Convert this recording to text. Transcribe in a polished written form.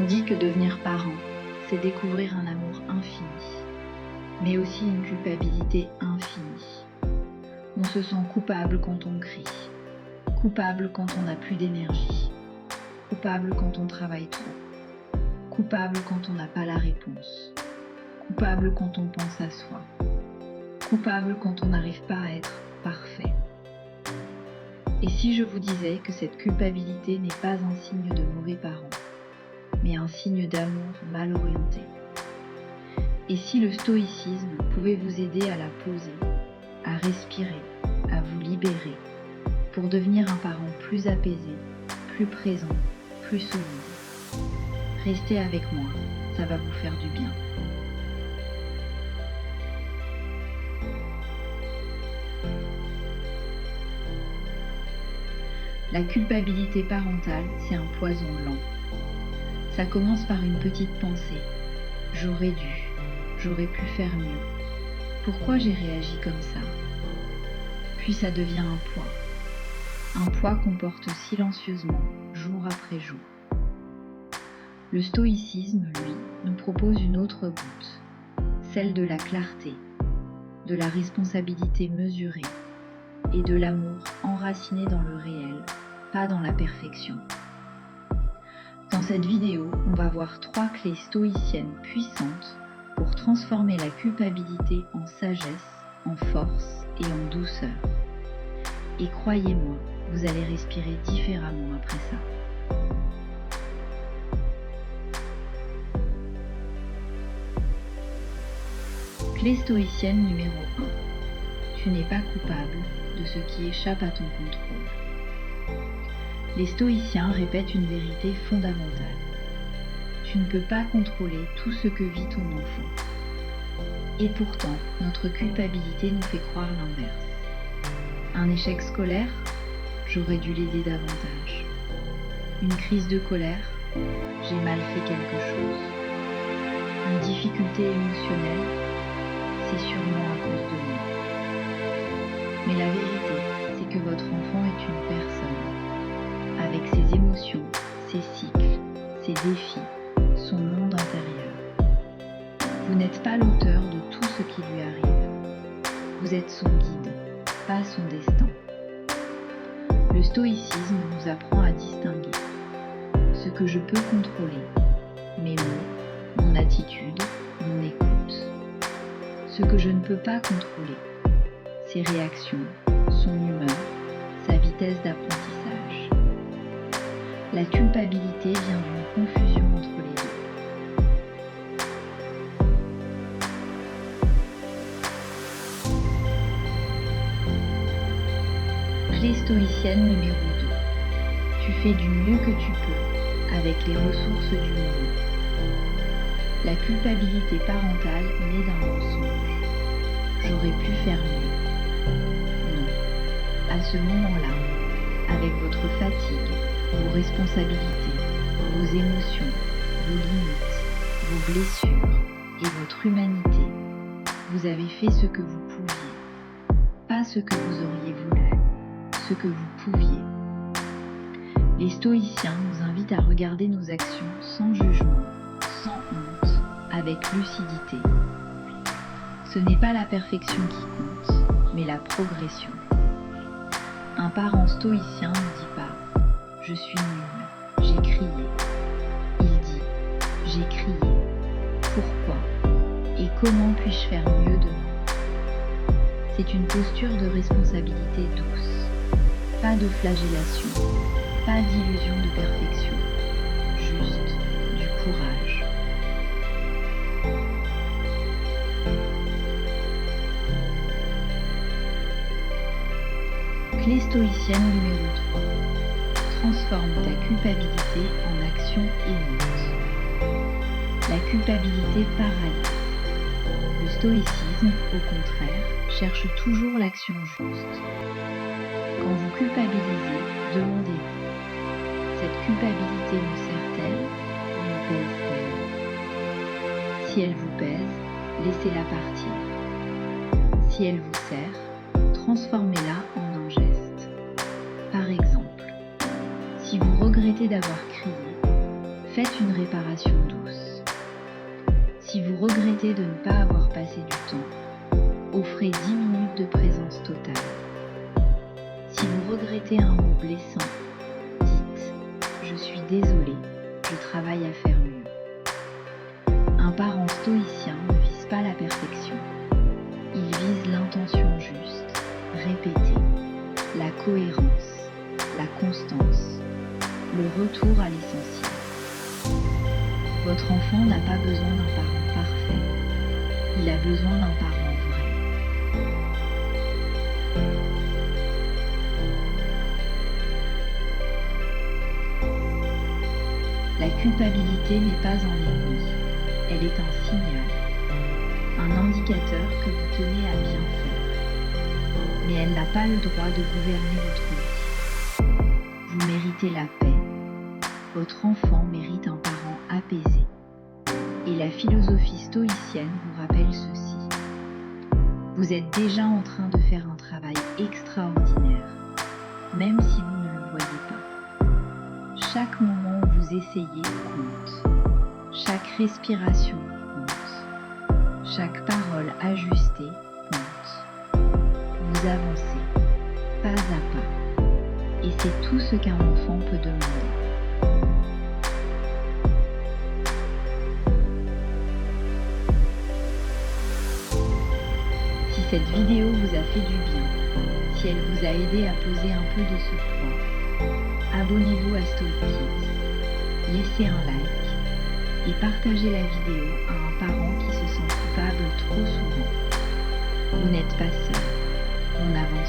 On dit que devenir parent, c'est découvrir un amour infini, mais aussi une culpabilité infinie. On se sent coupable quand on crie, coupable quand on n'a plus d'énergie, coupable quand on travaille trop, coupable quand on n'a pas la réponse, coupable quand on pense à soi, coupable quand on n'arrive pas à être parfait. Et si je vous disais que cette culpabilité n'est pas un signe de mauvais parent, mais un signe d'amour mal orienté? Et si le stoïcisme pouvait vous aider à la poser, à respirer, à vous libérer, pour devenir un parent plus apaisé, plus présent, plus solide? Restez avec moi, ça va vous faire du bien. La culpabilité parentale, c'est un poison lent. Ça commence par une petite pensée. J'aurais dû, j'aurais pu faire mieux. Pourquoi j'ai réagi comme ça? Puis ça devient un poids. Un poids qu'on porte silencieusement, jour après jour. Le stoïcisme, lui, nous propose une autre route, celle de la clarté, de la responsabilité mesurée et de l'amour enraciné dans le réel, pas dans la perfection. Dans cette vidéo, on va voir 3 clés stoïciennes puissantes pour transformer la culpabilité en sagesse, en force et en douceur. Et croyez-moi, vous allez respirer différemment après ça. Clé stoïcienne numéro 1. Tu n'es pas coupable de ce qui échappe à ton contrôle. Les stoïciens répètent une vérité fondamentale. Tu ne peux pas contrôler tout ce que vit ton enfant. Et pourtant, notre culpabilité nous fait croire l'inverse. Un échec scolaire? J'aurais dû l'aider davantage. Une crise de colère? J'ai mal fait quelque chose. Une difficulté émotionnelle? C'est sûrement à cause de moi. Mais la vérité, c'est que votre enfant est une personne, avec ses émotions, ses cycles, ses défis, son monde intérieur. Vous n'êtes pas l'auteur de tout ce qui lui arrive. Vous êtes son guide, pas son destin. Le stoïcisme nous apprend à distinguer ce que je peux contrôler, mes mots, mon attitude, mon écoute. Ce que je ne peux pas contrôler, ses réactions, son humeur, sa vitesse d'apprentissage. La culpabilité vient d'une confusion entre les deux. Clé stoïcienne numéro 2. Tu fais du mieux que tu peux avec les ressources du moment. La culpabilité parentale naît d'un mensonge. J'aurais pu faire mieux. Non. À ce moment-là, avec votre fatigue, vos responsabilités, vos émotions, vos limites, vos blessures et votre humanité, vous avez fait ce que vous pouviez, pas ce que vous auriez voulu, ce que vous pouviez. Les stoïciens nous invitent à regarder nos actions sans jugement, sans honte, avec lucidité. Ce n'est pas la perfection qui compte, mais la progression. Un parent stoïcien ne dit pas « je suis nul, j'ai crié ». Il dit « j'ai crié, pourquoi et comment puis-je faire mieux demain ?» C'est une posture de responsabilité douce, pas de flagellation, pas d'illusion de perfection, juste du courage. Clé stoïcienne numéro 3. Transforme ta culpabilité en action aimante. La culpabilité paralyse. Le stoïcisme, au contraire, cherche toujours l'action juste. Quand vous culpabilisez, demandez-vous, cette culpabilité me sert-elle ou me pèse-t-elle? Si elle vous pèse, laissez-la partir. Si elle vous sert, transformez-la en un geste. Par exemple, si vous regrettez d'avoir crié, faites une réparation douce. Si vous regrettez de ne pas avoir passé du temps, offrez 10 minutes de présence totale. Si vous regrettez un mot blessant, dites « Je suis désolé, je travaille à faire mieux ». Un parent stoïcien ne vise pas la perfection. Il vise l'intention juste, répétée, la cohérence, la constance, le retour à l'essentiel. Votre enfant n'a pas besoin d'un parent parfait, il a besoin d'un parent vrai. La culpabilité n'est pas un ennemi, elle est un signal, un indicateur que vous tenez à bien faire. Mais elle n'a pas le droit de gouverner votre vie. Vous méritez la paix. Votre enfant mérite un parent apaisé. Et la philosophie stoïcienne vous rappelle ceci. Vous êtes déjà en train de faire un travail extraordinaire, même si vous ne le voyez pas. Chaque moment où vous essayez compte. Chaque respiration compte. Chaque parole ajustée compte. Vous avancez, pas à pas. Et c'est tout ce qu'un enfant peut demander. Si cette vidéo vous a fait du bien, si elle vous a aidé à poser un peu de ce poids, abonnez-vous à Stoic Kids, laissez un like et partagez la vidéo à un parent qui se sent coupable trop souvent. Vous n'êtes pas seul, on avance